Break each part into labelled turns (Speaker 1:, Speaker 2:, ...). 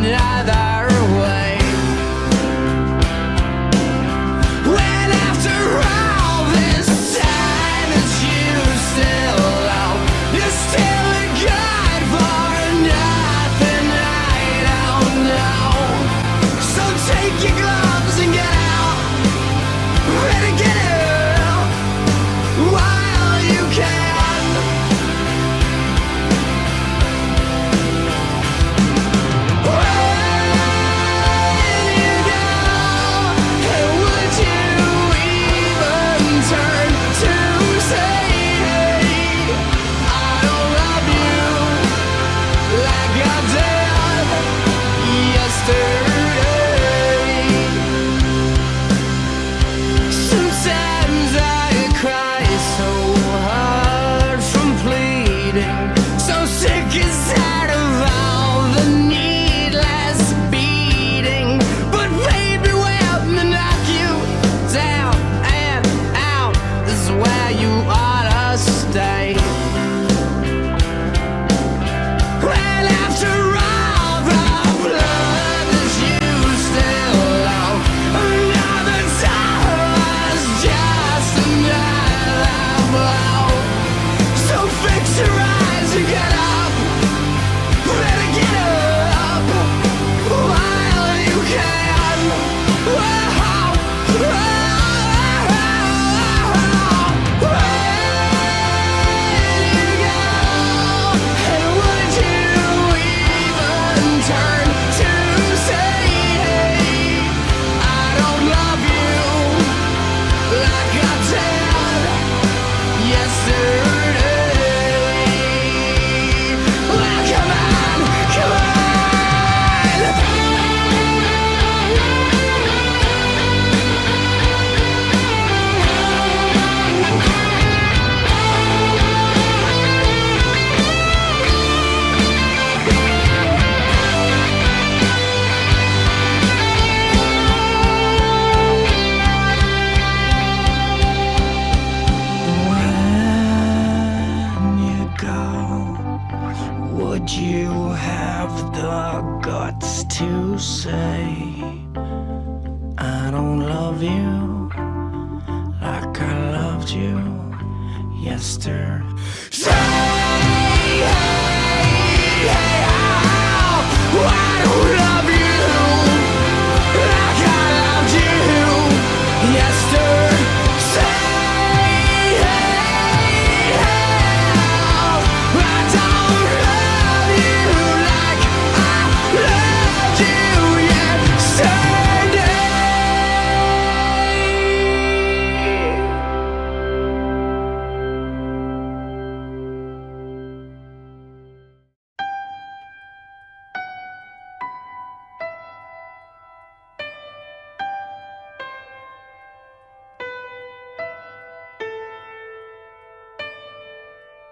Speaker 1: another way. When after all this time that you still love, you're still a god for nothing, I don't know. So take your gloves and get out, ready to get out while you can.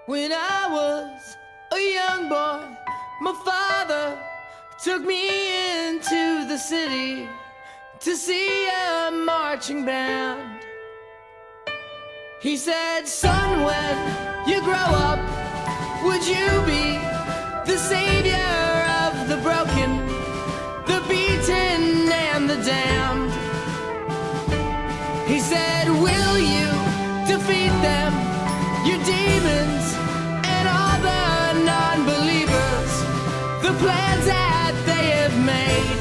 Speaker 2: When I was a young boy, my father took me into the city to see a marching band. He said, son, when you grow up, would you be the savior of the broken, the beaten, and the damned? He said, will you defeat them, your demons, and all the non-believers, the plans that they have made?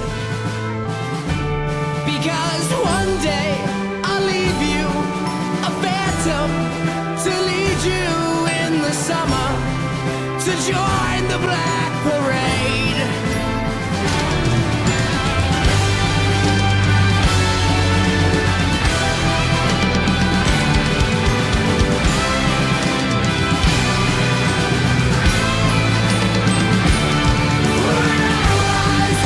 Speaker 2: Because one day I'll leave you a phantom to lead you in the summer to join the Black Parade. When I was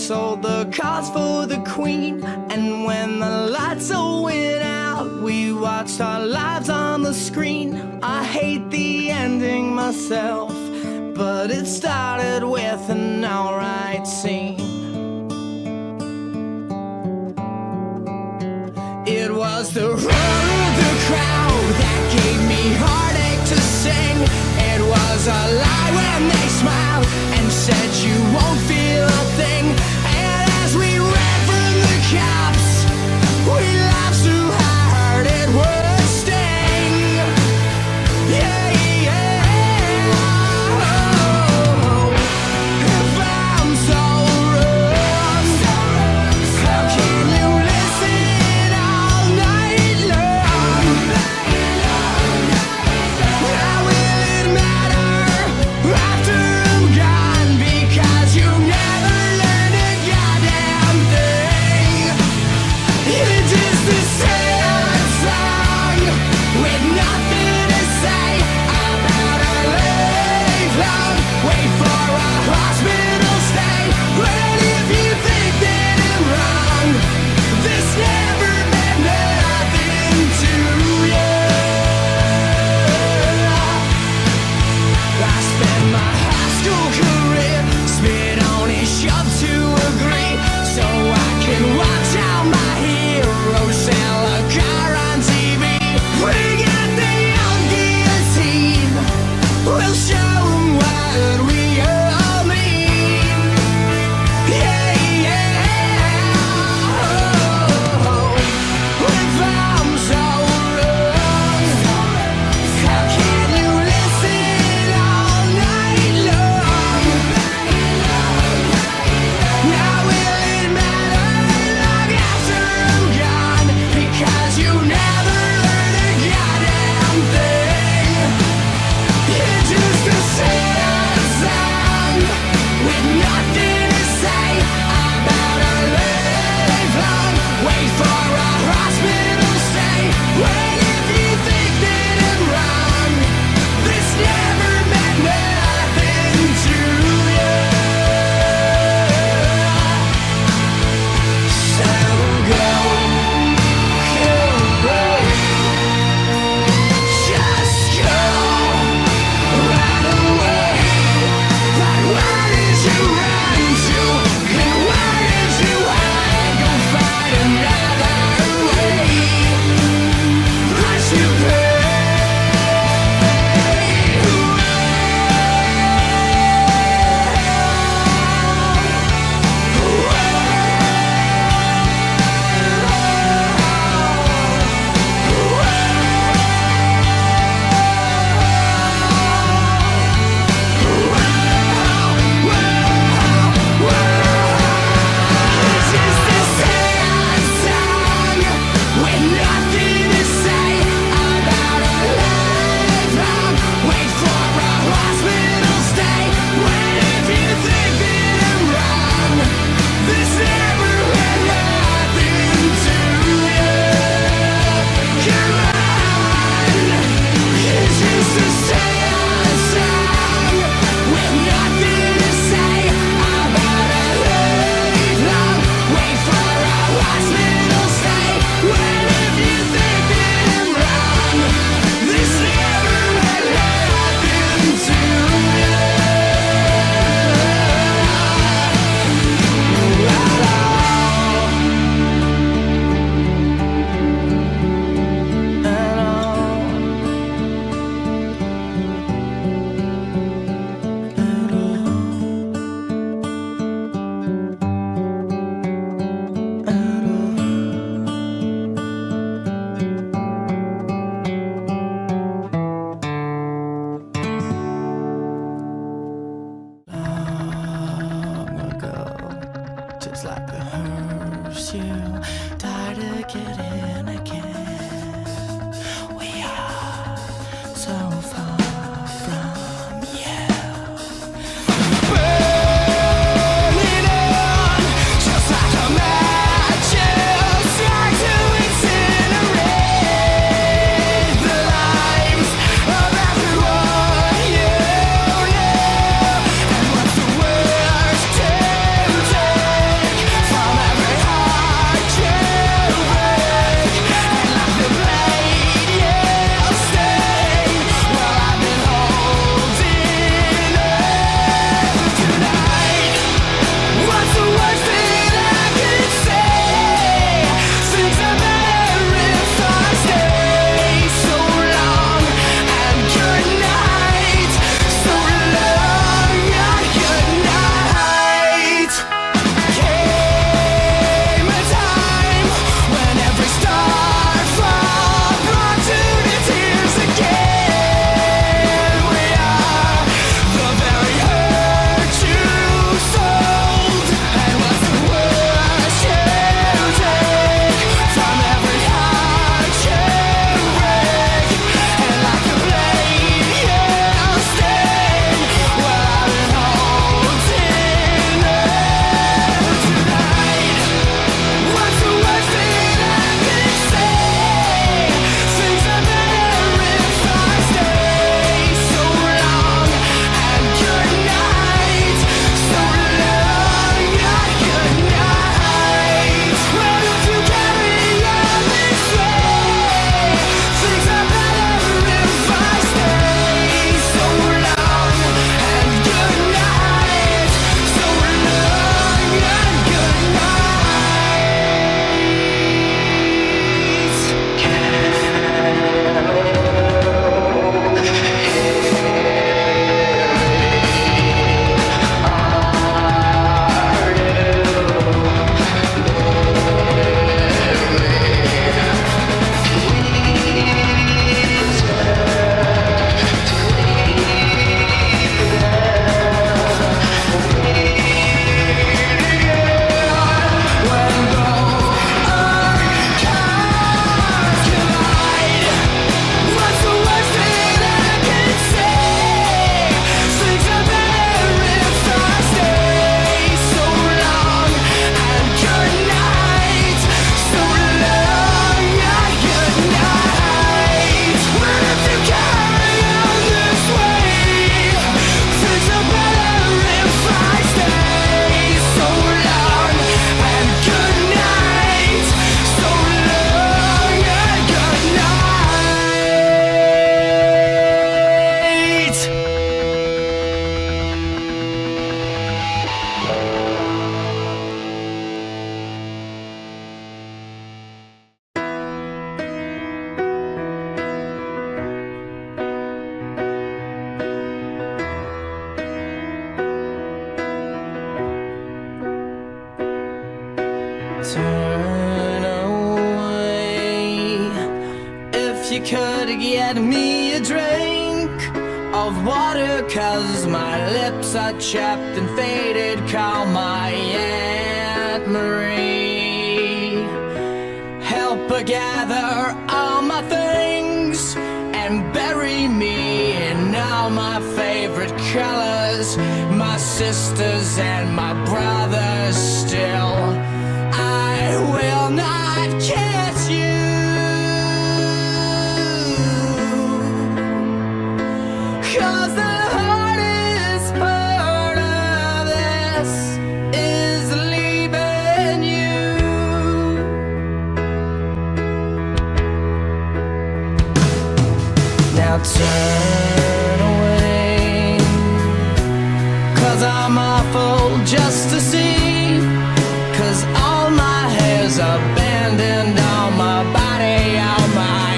Speaker 2: sold the cars for the queen. And when the lights all went out, we watched our lives on the screen. I hate the ending myself, but it started with an alright scene. It was the roar of the crowd that gave me heartache to sing. It was a lie when they smiled and said you won't feel a thing. And as we ran from the cops, we laughed so hard it would sting. Yeah, yeah. Oh, if I'm so wrong, how can you listen all night long? How will it matter after I'm gone? Because you never learned a goddamn thing. You're just a sad song with nothing to say about a lifelong wait for a hospital stay. But if you think that I'm wrong, this never meant nothing to you. I spent my high school career spit on and shoved to agree, so I can watch how my heroes sell a car on TV. Bring out the young guillotine, we'll show 'em what we all mean. Yeah, yeah. Oh, if I'm so wrong, how can you listen all night long? Now will it matter long after I'm gone? Because you never learned a goddamn thing. You're just a sad song with nothing to say about a lifelong wait for a hospital stay. Well, if you think that I'm wrong, this never meant nothing to you. So go away, just go right away. But where did you run to? And where did you hide? Go find another way. Plus you It's just a sad song with nothing to say about a lifelong wait for a hospital stay. Well, if you think that I'm wrong, this never meant nothing to you. Come on, it's just a sad song with nothing to say about a lifelong wait for a hospital stay. Well, if you think that I'm wrong, this never meant nothing to you. Long ago, just like a hearse, you died to get in again. We are so far from you. Burning on, just like a matches, trying to incinerate the lives of everyone you know. And what's the worst temptation? Turn away. If you could get me a drink of water, 'cause my lips are chapped and faded. Call my Aunt Marie. Help her gather all my things and bury me in all my favorite colors. My sisters and my brothers still. I will not kiss you, 'cause the hardest part of this is leaving you. Now turn away, 'cause I'm awful just to see. 'Cause all my hair's abandoned on my body, all my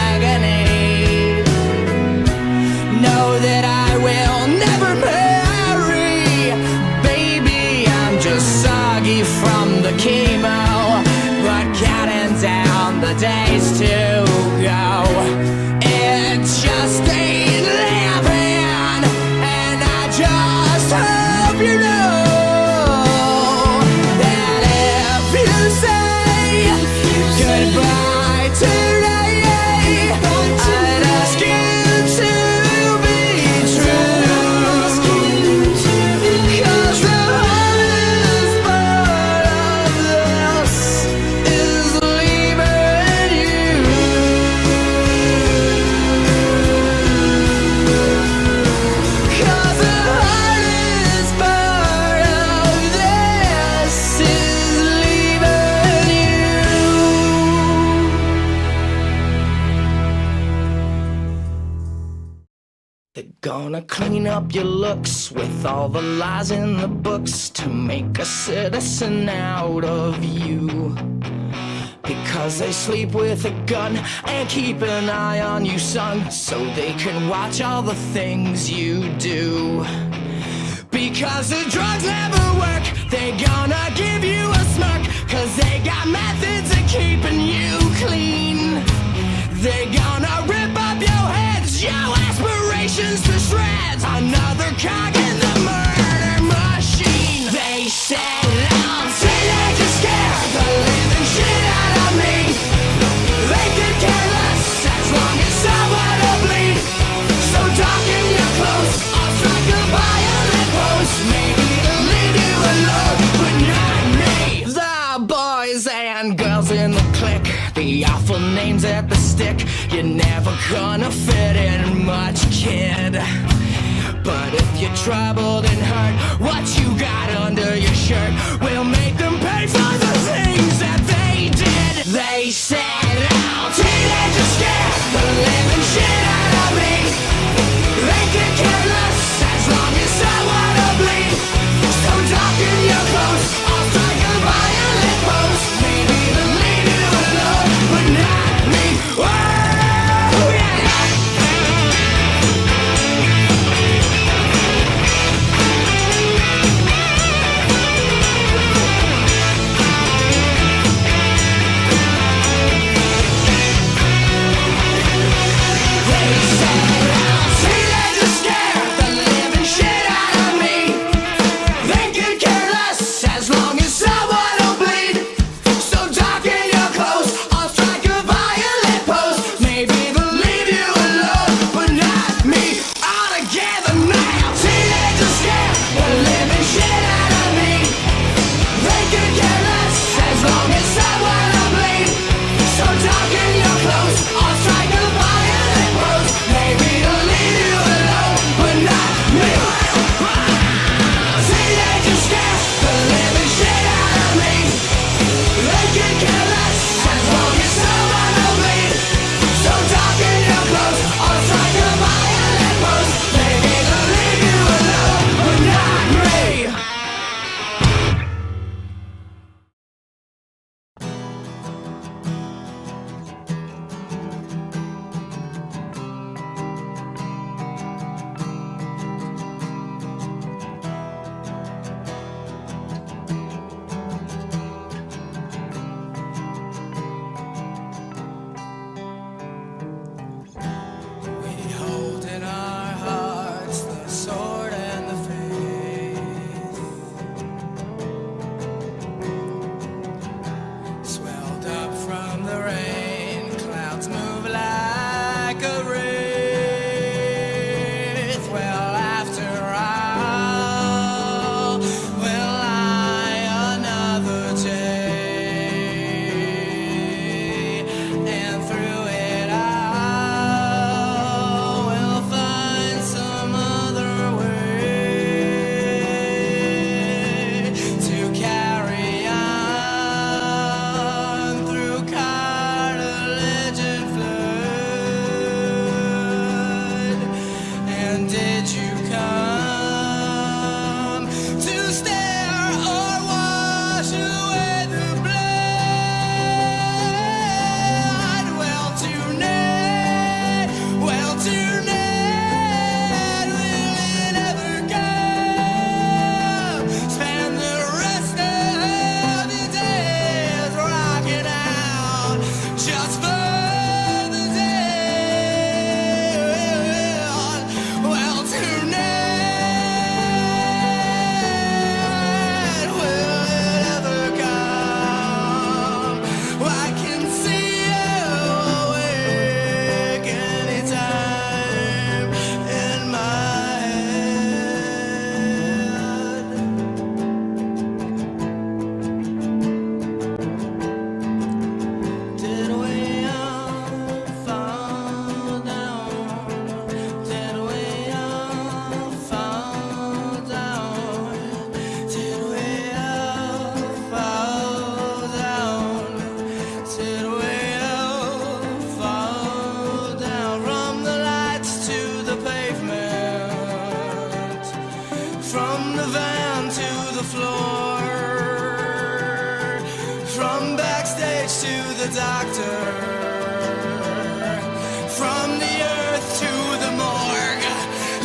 Speaker 2: agony. Know that I will never marry. Baby, I'm just soggy from the chemo, but counting down the days to go. It just ain't living, and I just hope you know that if you say goodbye today, I'd ask you to be true. 'Cause the hardest part of this is leaving you. 'Cause the hardest part of this is leaving you. They're gonna clean up your looks with all the lies in the books to make a citizen out of you. Because they sleep with a gun and keep an eye on you, son, so they can watch all the things you do. Because the drugs never work, they gonna give you a smirk, 'cause they got methods of keeping you clean. They gonna rip up your heads, your aspirations to shreds. Another cog in the murder machine. They said I'm teenage and scared the living shit out of me. They could care less as long as someone will bleed. So darken your clothes, I'll strike a violent pose. Maybe to leave you alone, but not me. The boys and girls in the clique, the awful names at the stick. You're never gonna fit in much, kid. But if you're troubled and hurt, what you got under your shirt will make them pay for the things that they did. They said I'm teenage and scared the living shit out of me. They could care less as long as someone will bleed. So darken your clothes, I'll strike a violent pose. Maybe to leave you alone, but not me. Oh, yeah.
Speaker 1: From backstage to the doctor, from the earth to the morgue,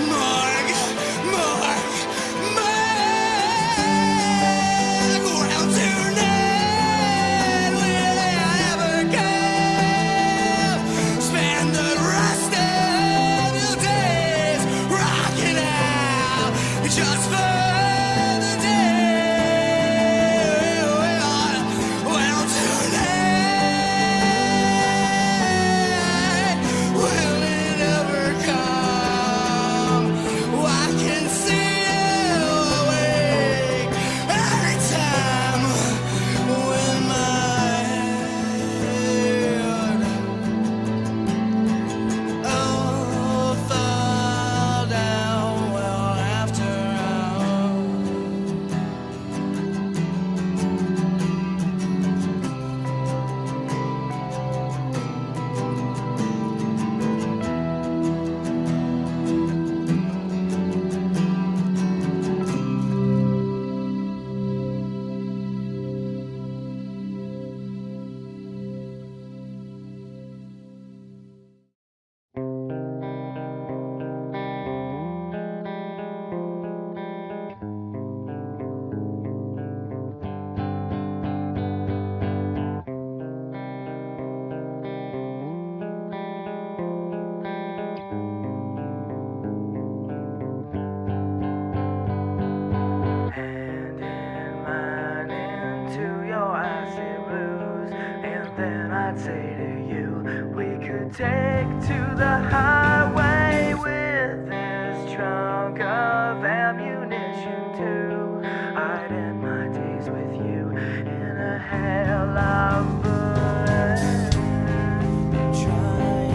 Speaker 1: morgue, morgue, morgue. Well, tonight will I ever go? Spend the rest of the days rocking out just for the day. Well, tonight will it ever come? Oh, I can see you awake every time when my head fall down. Well, after all. Hand in mine into your icy blues, and then I'd say to you, we could take to the highway with this trunk of ammunition too. I'd end my days with you in a hell of bullets. Trying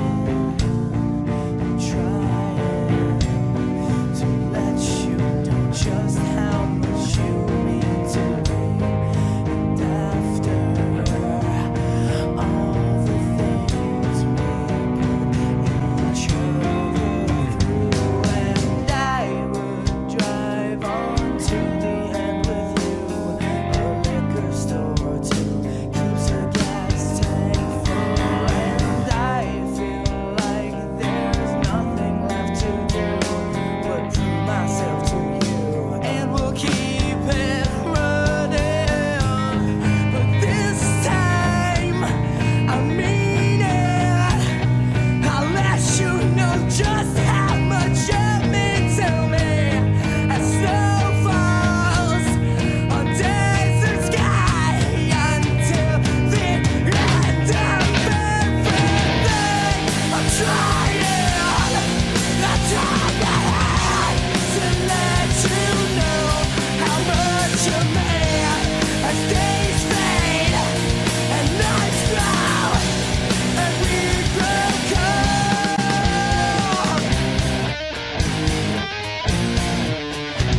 Speaker 1: to let you know just how much you mean to me. And after all the things we put each other through, and I would drive on to the end with you. A liquor store or two keeps a gas tank full, and I feel like there's nothing left to do but prove myself to you, and we'll keep it running. But this time, I mean it. I'll let you know just how much you mean to me. As snow falls on desert sky until the end of everything. I'm trying to let you know how much you mean. As days fade and nights grow and we grow cold,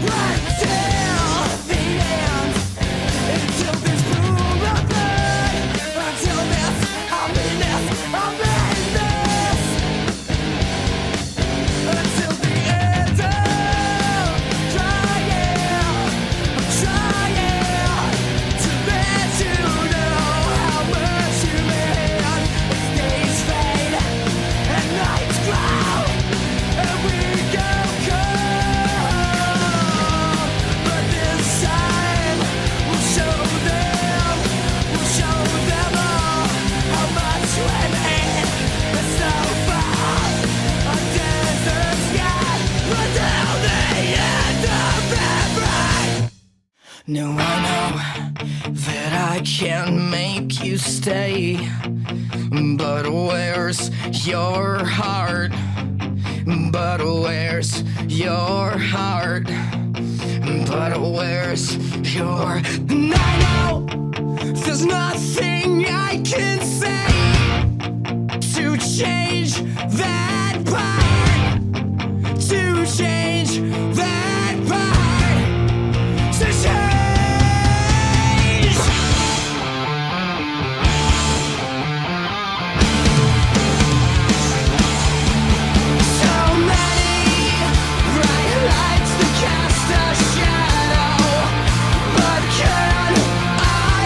Speaker 1: until the end, until this boom of blood, until this, I mean this, I mean this, until the end of trying to let you know how much you mean. As days fade and nights grow and we go cold, but this time we'll show them all how much we mean. The snow falls on desert sky until the end of everything. Now I know that I can't make you stay, but where's your heart? But where's your heart? But where's your... And I know there's nothing I can say to change that part, to change that part, to change. So many bright lights that cast a shadow, but can I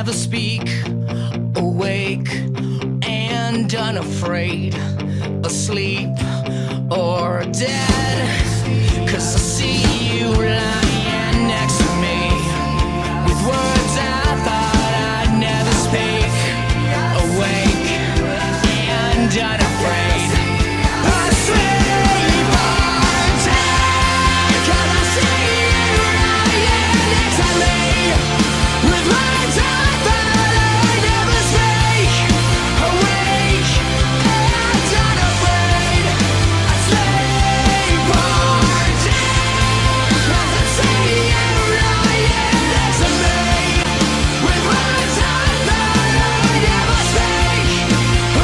Speaker 2: never speak, awake and unafraid, asleep or dead. 'Cause I see you lying next to me, with words I thought I'd never speak, awake and unafraid. I sleep or dead, 'cause I see you lying next to me, with words I thought I'd never speak, awake and unafraid. I sleep or dead, 'cause I see you lying next to me, with words I thought I'd never speak,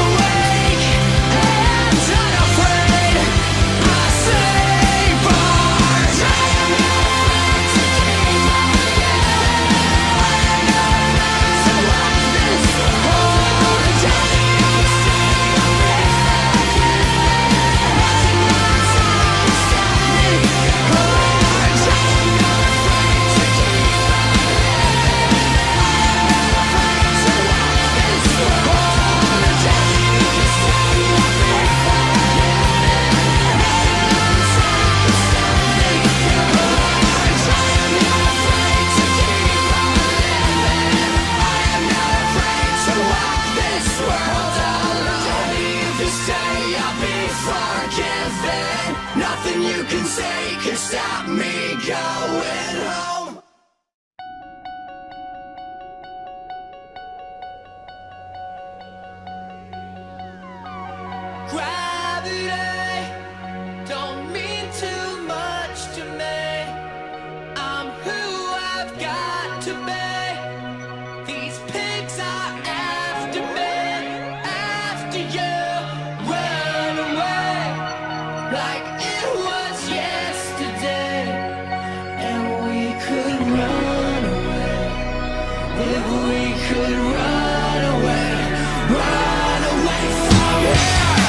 Speaker 2: awake and unafraid. I sleep or nothing you can say can stop me going home. Gravity don't mean too much to me. I'm who I've got to be. These pigs are after me, after you. Run away like it was yesterday, and we could run away if we could run away from here.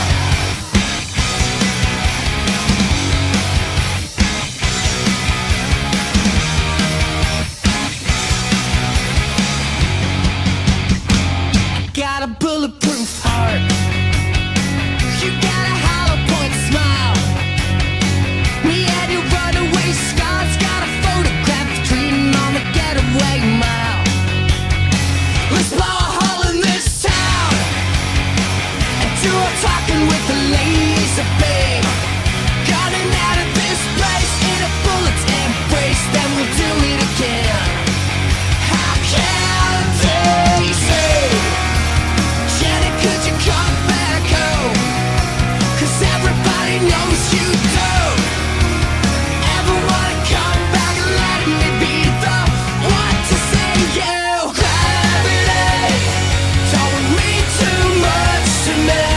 Speaker 2: Got a bulletproof heart. You got a hollow point smile. Me and your runaway scars. Got a photograph dreaming on the getaway mile. Let's blow a hole in this town and do our talking with the laser beam. Gunning out of this place in a bullet's embrace, then we'll do it again. How can they say, Jenny, could you come back home? 'Cause everybody knows you don't ever wanna come back and let me be the one to say you. Gravity don't mean too much to me.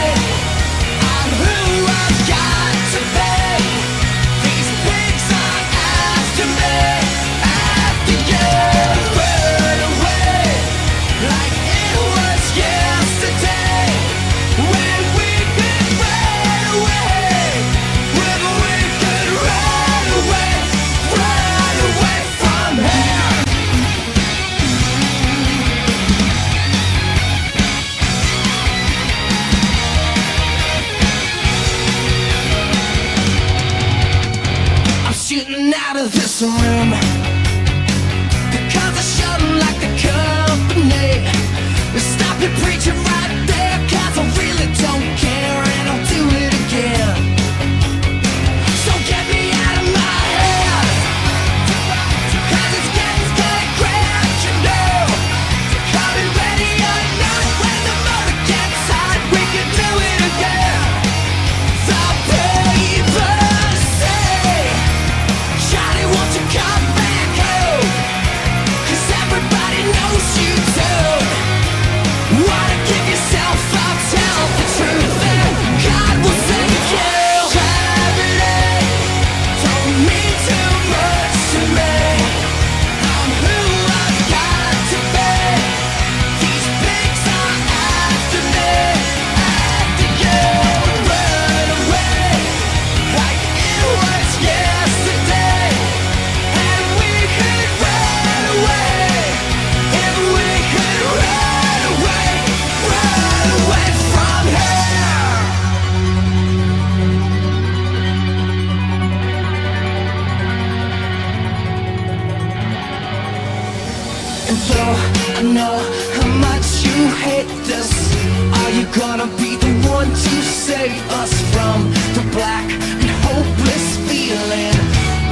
Speaker 1: gonna be the one to save us from the black and hopeless feeling.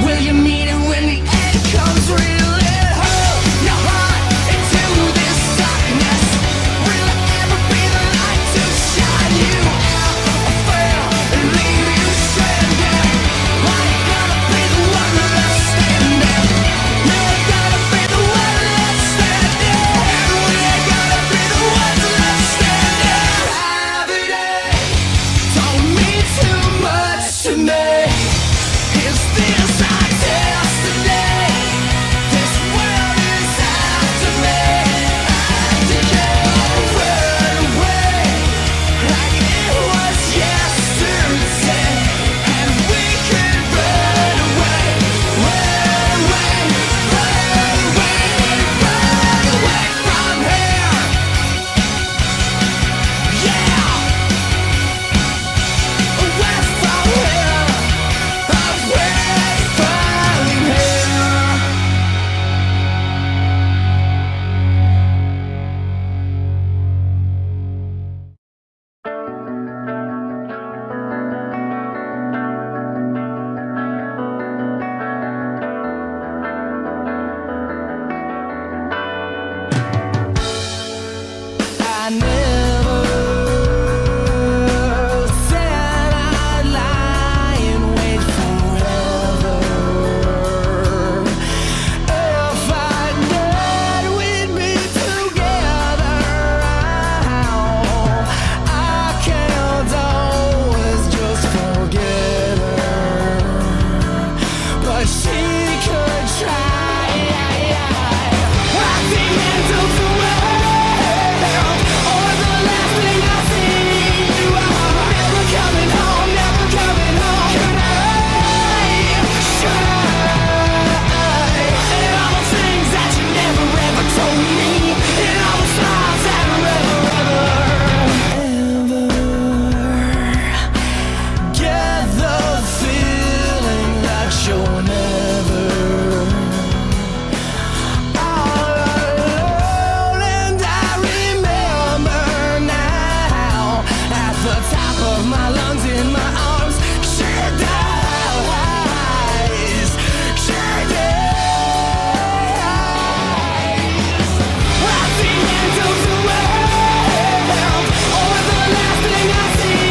Speaker 1: Will you meet it when the end comes reeling? Hurl your heart into this darkness. Will it ever be the light to shine you out or fail and leave you stranded? Are you gonna be the one left standing? You're gonna be the one left standing. We're gonna be the ones left standing. Every day don't mean too much to me. Is this our destiny? This world is after me. After you run away like it was yesterday, and we could run away, run away, run away, run away from here. Yeah, away from here, away from here. I never said I'd lie and wait forever. If I did, we'd be together. I can't always just forget her, but she could try. At the end of the world, or the last thing I see, you are never coming home, never coming home. Should I? And all the things that you never ever told me, and all the smiles that are ever get the feeling that you're never all alone. And I remember now, at the top of my lungs, in my arms, she dies, she dies. At the end of the world, or the last thing I see,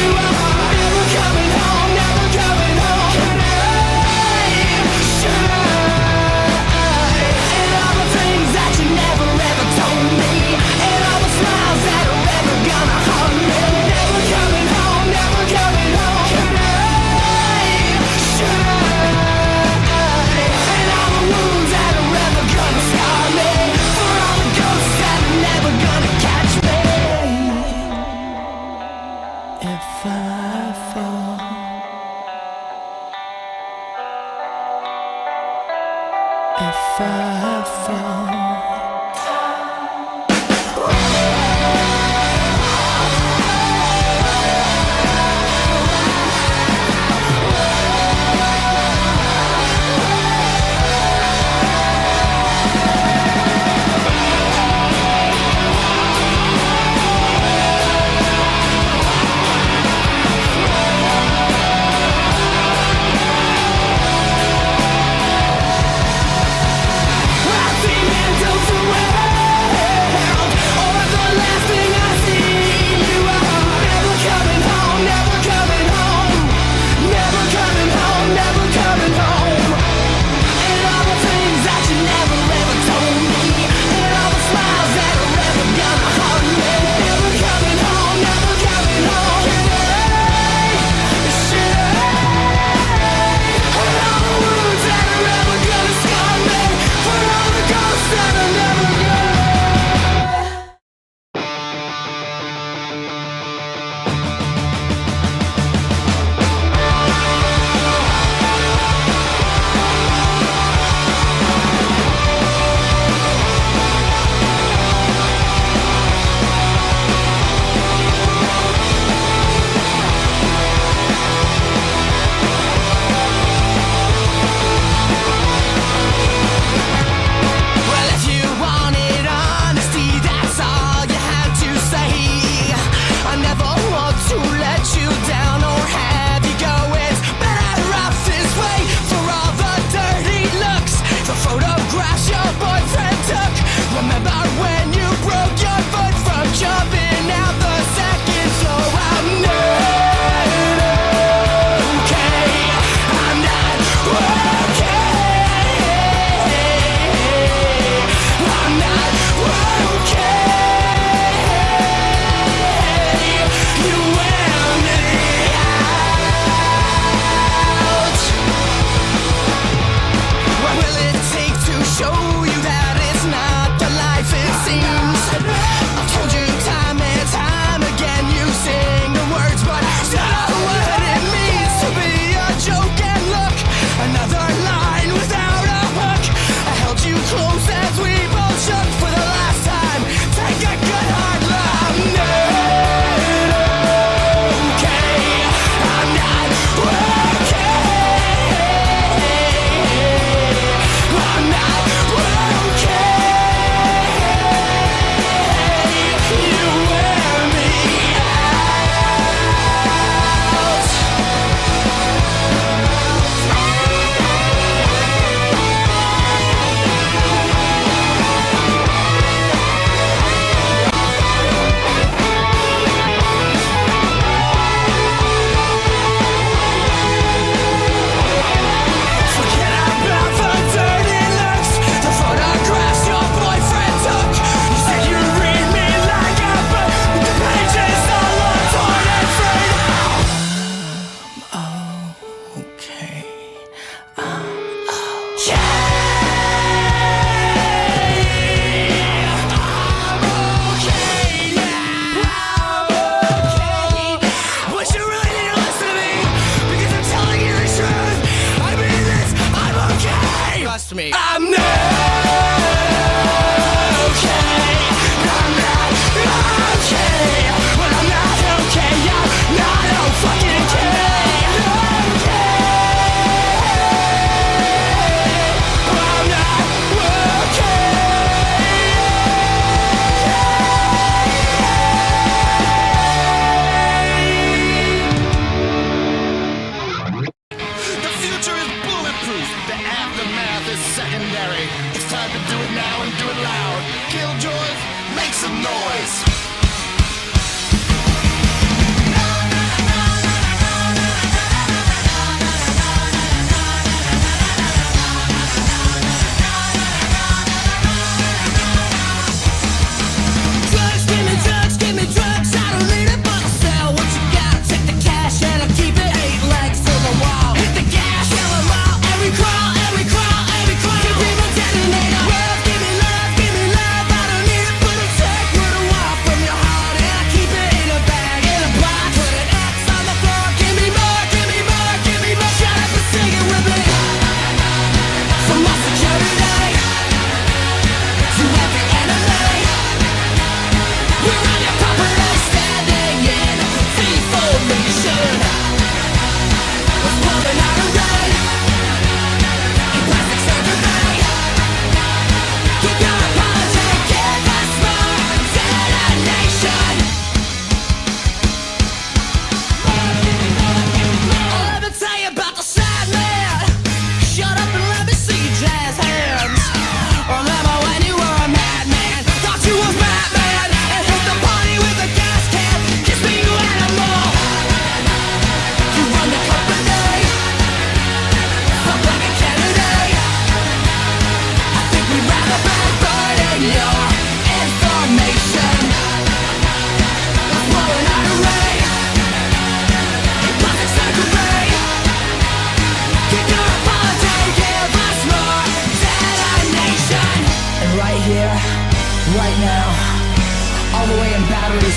Speaker 1: you are never coming home, never coming home. Should I? And all the things that you never ever told me, and all the smiles that are ever gonna haunt me, never coming home, never coming home. Should I? And all the wounds that are ever gonna scar me, for all the ghosts that are never gonna catch me. If I fall, if I fall. At the end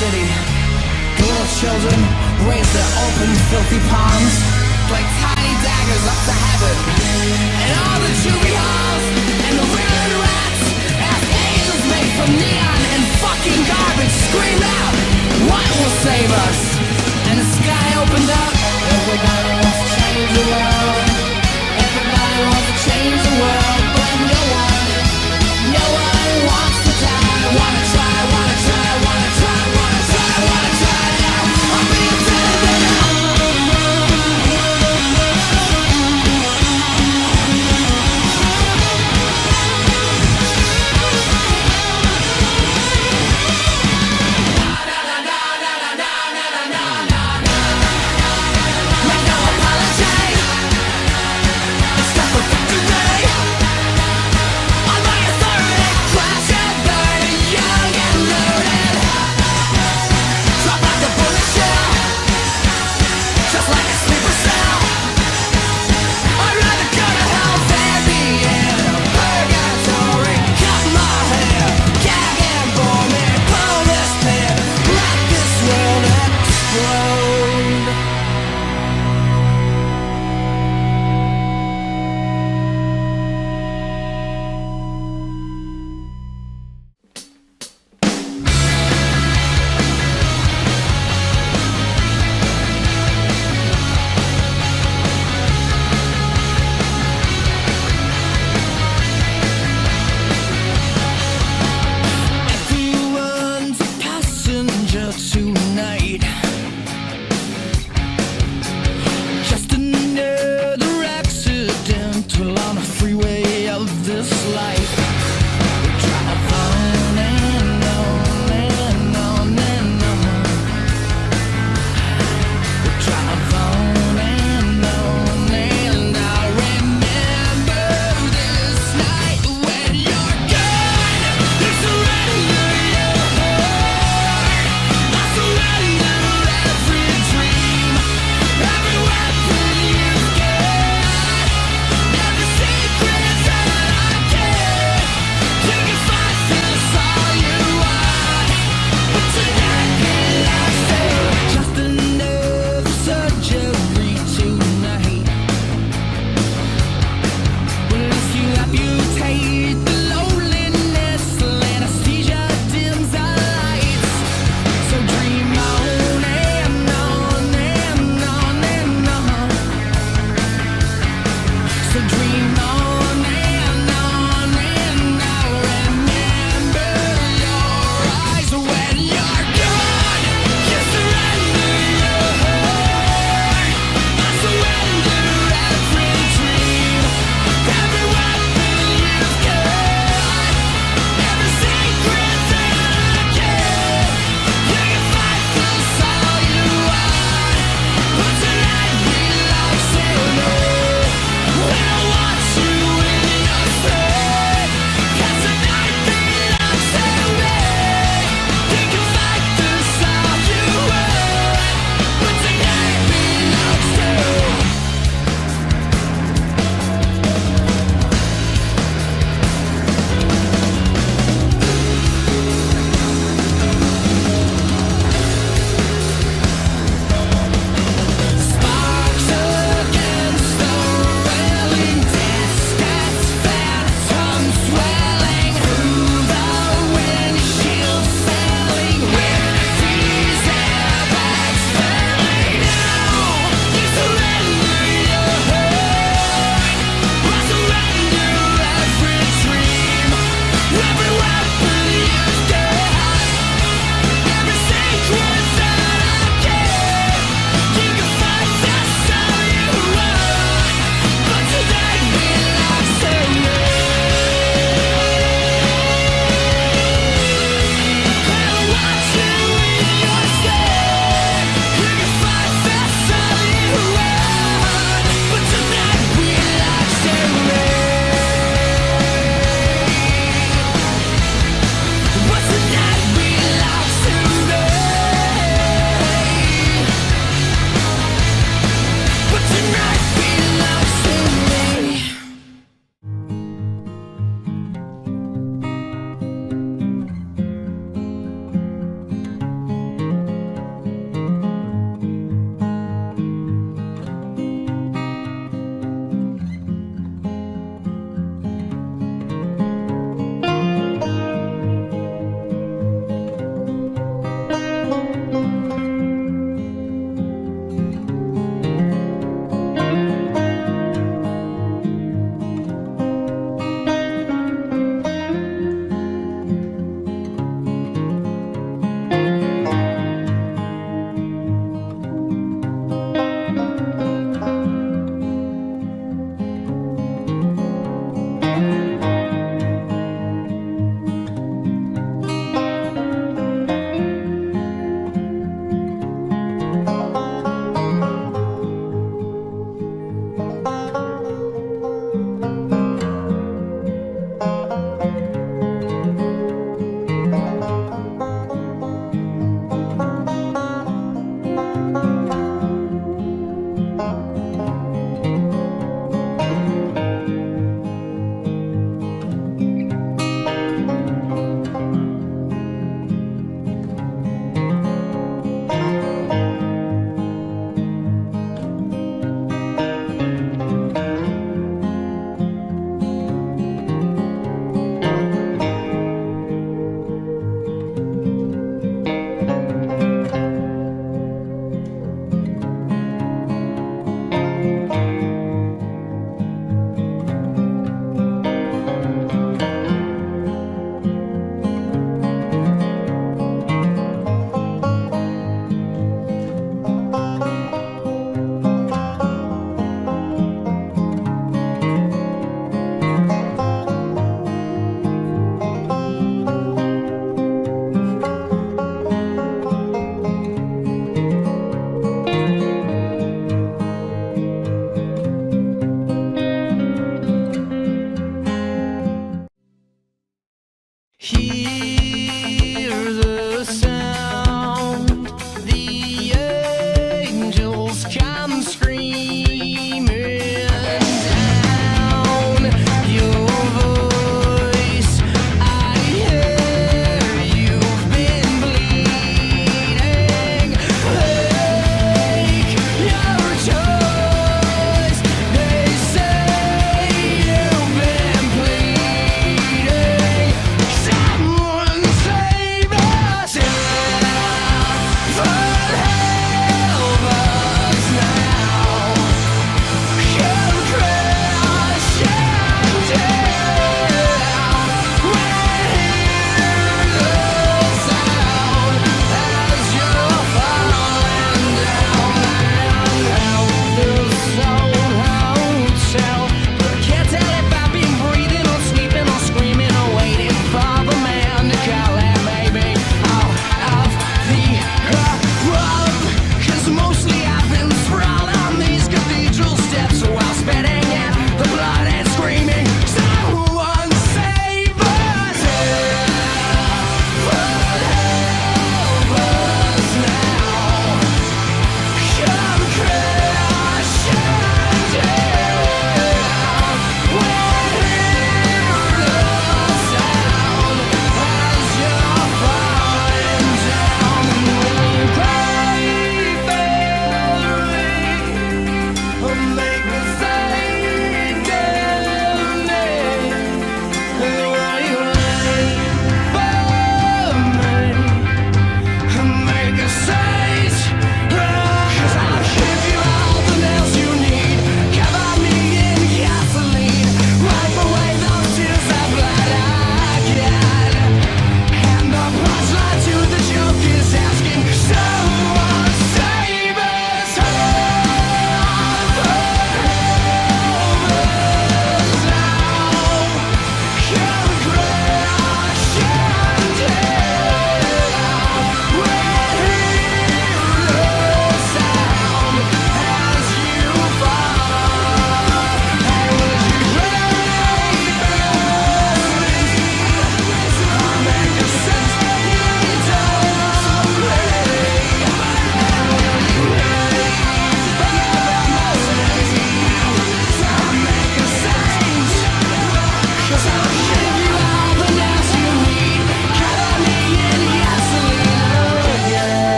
Speaker 2: city. The little children raise their open, filthy palms like tiny daggers up to heaven. And all the juvie halls and the ruined rats, as angels made from neon and fucking garbage, scream out, what will save us? And the sky opened up. Everybody wants to change the world. Everybody wants to change the world, but no one wants to die. Wanna try, wanna try, wanna try, wanna try, wanna try now. I'm being tempted now. Make no apology.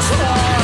Speaker 1: told.